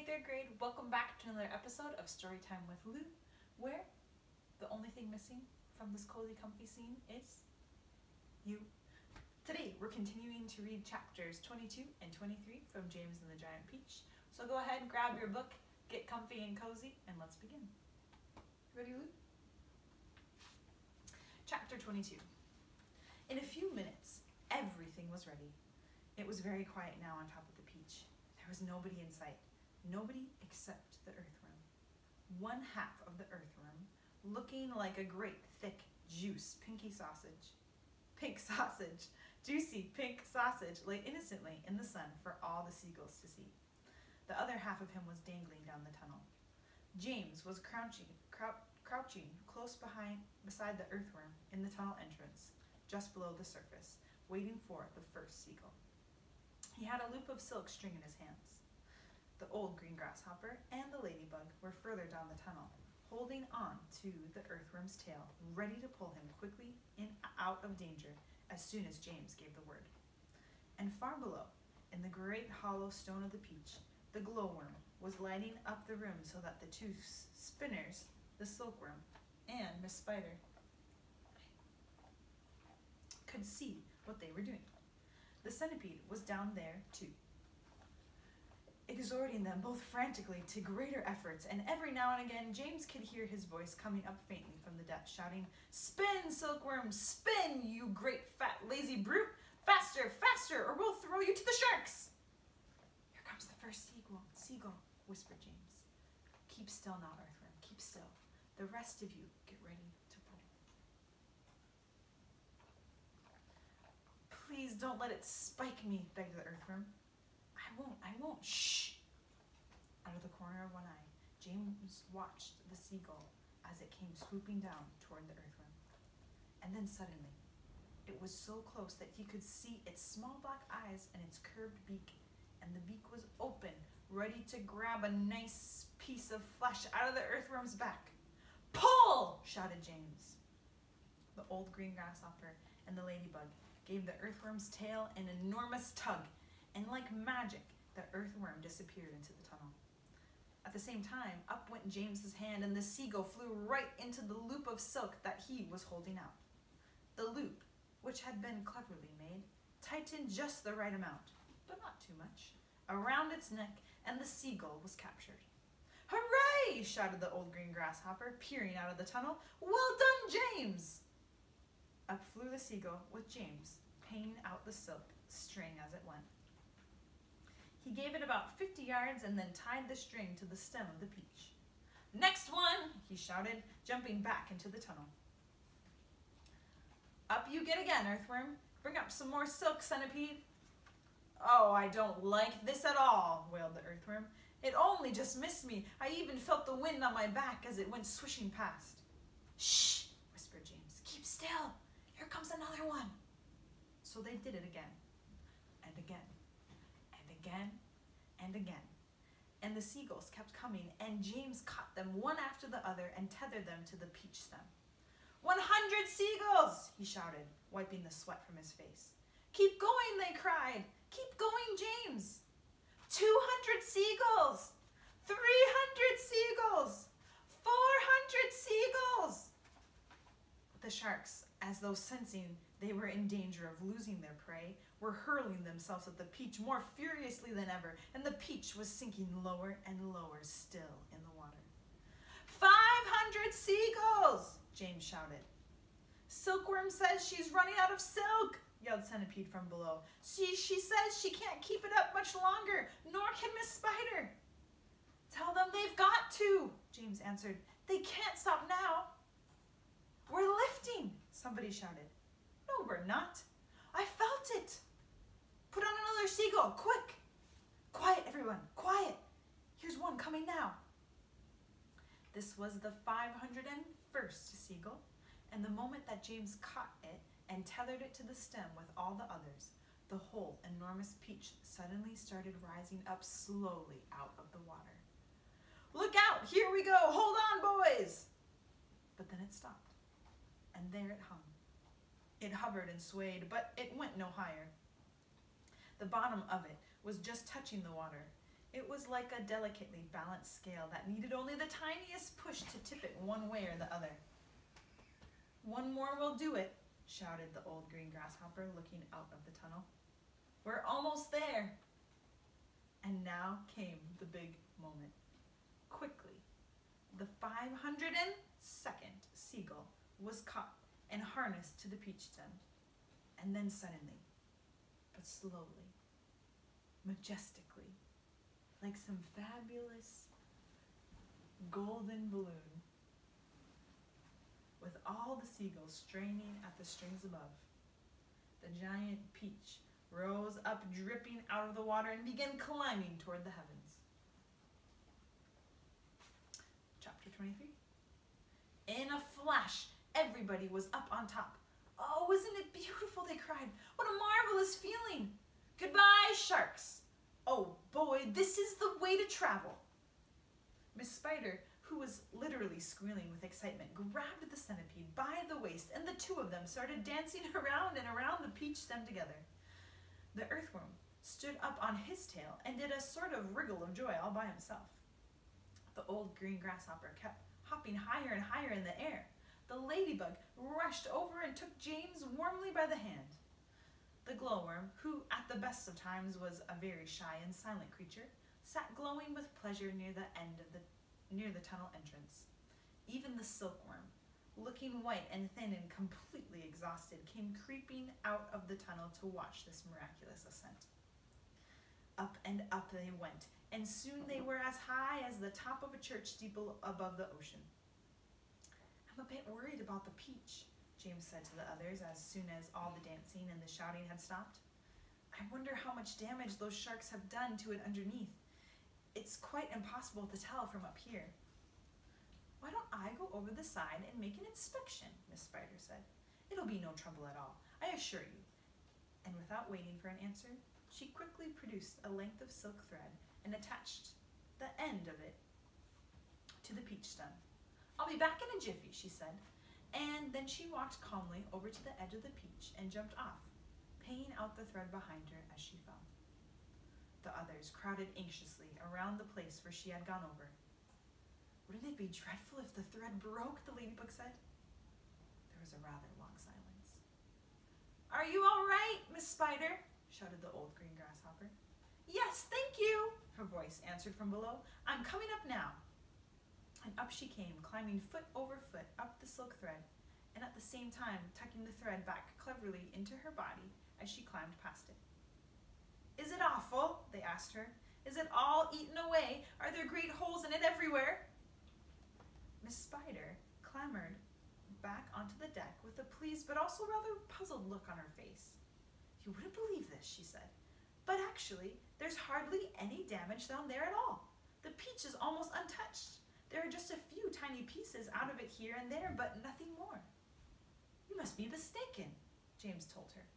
third grade, welcome back to another episode of Storytime with Lou, where the only thing missing from this cozy, comfy scene is you. Today, we're continuing to read chapters 22 and 23 from James and the Giant Peach. So go ahead, grab your book, get comfy and cozy, and let's begin. Ready, Lou? Chapter 22. In a few minutes, everything was ready. It was very quiet now on top of the peach. There was nobody in sight. Nobody except the earthworm. One half of the earthworm, looking like a great, thick, pink sausage, juicy pink sausage, lay innocently in the sun for all the seagulls to see. The other half of him was dangling down the tunnel. James was crouching close beside the earthworm in the tunnel entrance, just below the surface, waiting for the first seagull. He had a loop of silk string in his hands. The old green grasshopper and the ladybug were further down the tunnel, holding on to the earthworm's tail, ready to pull him quickly out of danger as soon as James gave the word. And far below, in the great hollow stone of the peach, the glowworm was lighting up the room so that the two spinners, the silkworm and Miss Spider, could see what they were doing. The centipede was down there too, exhorting them both frantically to greater efforts, and every now and again James could hear his voice coming up faintly from the depths, shouting, "Spin, silkworm, spin, you great fat lazy brute! Faster, faster, or we'll throw you to the sharks!" "Here comes the first seagull," whispered James. "Keep still now, earthworm, keep still. The rest of you get ready to pull." "Please don't let it spike me," begged the earthworm. I won't, shh." Out of the corner of one eye, James watched the seagull as it came swooping down toward the earthworm. And then suddenly, it was so close that he could see its small black eyes and its curved beak, and the beak was open, ready to grab a nice piece of flesh out of the earthworm's back. "Pull!" shouted James. The old green grasshopper and the ladybug gave the earthworm's tail an enormous tug, and like magic, the earthworm disappeared into the tunnel. At the same time, up went James's hand, and the seagull flew right into the loop of silk that he was holding out. The loop, which had been cleverly made, tightened just the right amount, but not too much, around its neck, and the seagull was captured. "Hooray!" shouted the old green grasshopper, peering out of the tunnel. "Well done, James!" Up flew the seagull with James, paying out the silk string as it went. He gave it about 50 yards and then tied the string to the stem of the peach. "Next one!" he shouted, jumping back into the tunnel. "Up you get again, earthworm. Bring up some more silk, centipede." "Oh, I don't like this at all," wailed the earthworm. "It only just missed me. I even felt the wind on my back as it went swishing past." "Shh!" whispered James. "Keep still. Here comes another one." So they did it again, and again, and again, and again. And the seagulls kept coming, and James caught them one after the other and tethered them to the peach stem. 100 seagulls!" he shouted, wiping the sweat from his face. "Keep going!" they cried. "Keep going, James!" 200 seagulls! 300 seagulls! 400 seagulls! The sharks, as though sensing they were in danger of losing their prey, were hurling themselves at the peach more furiously than ever, and the peach was sinking lower and lower still in the water. 500 seagulls! James shouted. "Silkworm says she's running out of silk!" yelled Centipede from below. She says she can't keep it up much longer, nor can Miss Spider." "Tell them they've got to," James answered. "They can't stop now." "We're lifting," somebody shouted. "No, we're not. I felt it. Put on another seagull, quick." "Quiet, everyone, quiet. Here's one coming now." This was the 501st seagull, and the moment that James caught it and tethered it to the stem with all the others, the whole enormous peach suddenly started rising up slowly out of the water. "Look out, here we go, hold on, boys!" But then it stopped, and there it hung. It hovered and swayed, but it went no higher. The bottom of it was just touching the water, It was like a delicately balanced scale that needed only the tiniest push to tip it one way or the other. "One more will do it," shouted the old green grasshopper, looking out of the tunnel. "We're almost there." And now came the big moment. Quickly, the 502nd seagull was caught and harnessed to the peach stem. And then suddenly, but slowly, majestically, like some fabulous golden balloon, with all the seagulls straining at the strings above, the giant peach rose up dripping out of the water and began climbing toward the heavens. Chapter 23. In a flash, everybody was up on top. "Oh, isn't it beautiful?" they cried. "What a marvelous feeling! Goodbye, sharks! Oh boy, this is the way to travel." Miss Spider, who was literally squealing with excitement, grabbed the centipede by the waist, and the two of them started dancing around and around the peach stem together. The earthworm stood up on his tail and did a sort of wriggle of joy all by himself. The old green grasshopper kept hopping higher and higher in the air. The ladybug rushed over and took James warmly by the hand. The glowworm, who at the best of times was a very shy and silent creature, sat glowing with pleasure near the tunnel entrance. Even the silkworm, looking white and thin and completely exhausted, came creeping out of the tunnel to watch this miraculous ascent. Up and up they went, and soon they were as high as the top of a church steeple above the ocean. "I'm a bit worried about the peach," James said to the others as soon as all the dancing and the shouting had stopped. "I wonder how much damage those sharks have done to it underneath. It's quite impossible to tell from up here." "Why don't I go over the side and make an inspection?" Miss Spider said. "It'll be no trouble at all, I assure you." And without waiting for an answer, she quickly produced a length of silk thread and attached the end of it to the peach stem. "I'll be back in a jiffy," she said, and then she walked calmly over to the edge of the peach and jumped off, paying out the thread behind her as she fell. The others crowded anxiously around the place where she had gone over. "Wouldn't it be dreadful if the thread broke?" the ladybug said. There was a rather long silence. "Are you all right, Miss Spider?" shouted the old green grasshopper. "Yes, thank you," her voice answered from below. "I'm coming up now." And up she came, climbing foot over foot up the silk thread, and at the same time tucking the thread back cleverly into her body as she climbed past it. "Is it awful?" they asked her. "Is it all eaten away? Are there great holes in it everywhere?" Miss Spider clambered back onto the deck with a pleased but also rather puzzled look on her face. "You wouldn't believe this," she said, "but actually there's hardly any damage down there at all. The peach is almost untouched. There are just a few tiny pieces out of it here and there, but nothing more." "You must be mistaken," James told her.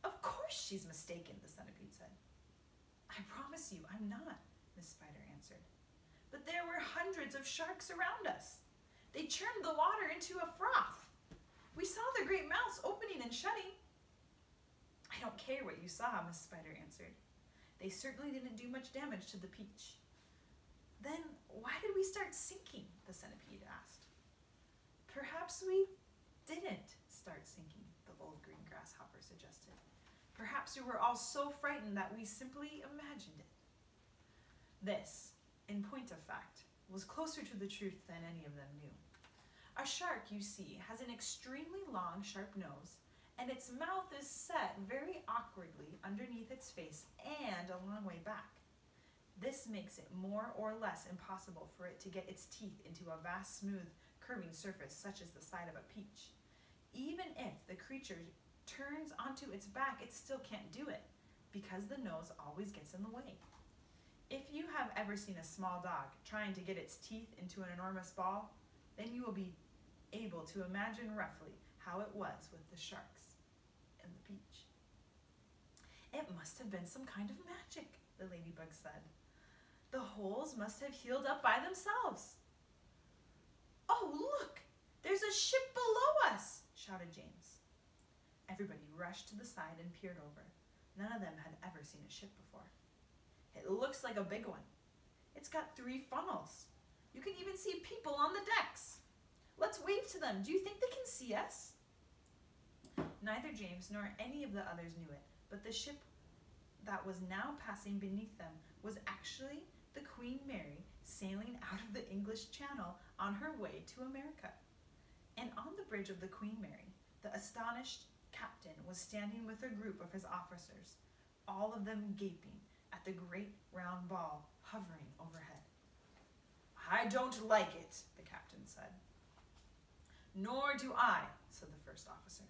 "Of course she's mistaken," the centipede said. "I promise you I'm not," Miss Spider answered. "But there were hundreds of sharks around us. They churned the water into a froth. We saw their great mouths opening and shutting." "I don't care what you saw," Miss Spider answered. "They certainly didn't do much damage to the peach." "Then why did we start sinking?" the centipede asked. "Perhaps we didn't start sinking," the old green grasshopper suggested. "Perhaps we were all so frightened that we simply imagined it." This, in point of fact, was closer to the truth than any of them knew. A shark, you see, has an extremely long, sharp nose, and its mouth is set very awkwardly underneath its face and a long way back. This makes it more or less impossible for it to get its teeth into a vast, smooth, curving surface such as the side of a peach. Even if the creature turns onto its back, it still can't do it, because the nose always gets in the way. If you have ever seen a small dog trying to get its teeth into an enormous ball, then you will be able to imagine roughly how it was with the sharks and the peach. "It must have been some kind of magic," the ladybug said. "The holes must have healed up by themselves." "Oh, look! There's a ship below us!" shouted James. Everybody rushed to the side and peered over. None of them had ever seen a ship before. It looks like a big one. It's got 3 funnels. You can even see people on the decks. Let's wave to them. Do you think they can see us? Neither James nor any of the others knew it, but the ship that was now passing beneath them was actually the Queen Mary sailing out of the English Channel on her way to America. And on the bridge of the Queen Mary, the astonished captain was standing with a group of his officers, all of them gaping at the great round ball hovering overhead. "I don't like it," the captain said. "Nor do I," said the first officer.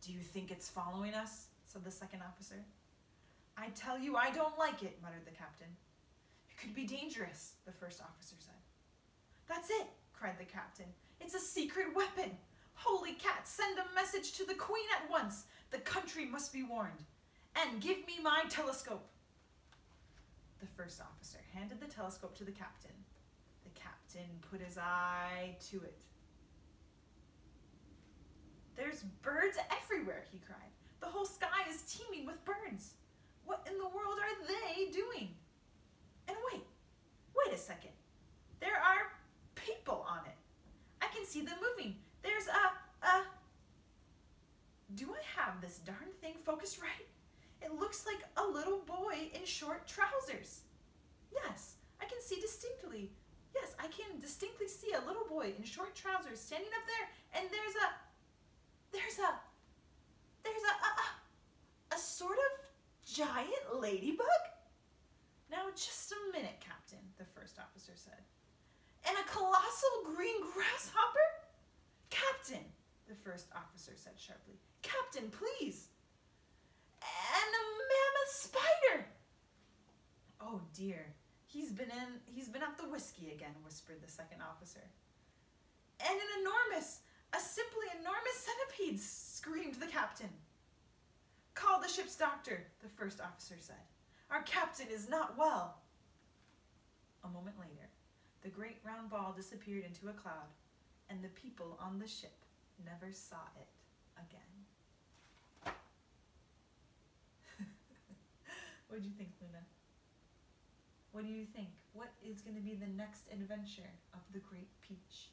"Do you think it's following us?" said the second officer. "I tell you I don't like it," muttered the captain. "It could be dangerous," the first officer said. "That's it," cried the captain. "It's a secret weapon. Holy cat, send a message to the Queen at once. The country must be warned. And give me my telescope." The first officer handed the telescope to the captain. The captain put his eye to it. "There's birds everywhere," he cried. "The whole sky is teeming with birds. What in the world are they doing? And wait a second. There are people on it. I can see them moving. There's Do I have this darn thing focused right? It looks like a little boy in short trousers. Yes, I can see distinctly. Yes, I can distinctly see a little boy in short trousers standing up there, and there's a sort of giant ladybug?" "Now, just a minute, Captain," the first officer said. "And a colossal green grasshopper?" "Captain," the first officer said sharply. "Captain, please." "And a mammoth spider!" "Oh dear, he's been at the whiskey again," whispered the second officer. "And a simply enormous centipede!" screamed the captain. "Call the ship's doctor," the first officer said. "Our captain is not well." A moment later, the great round ball disappeared into a cloud, and the people on the ship never saw it again. What do you think, Luna? What do you think? What is going to be the next adventure of the Great Peach?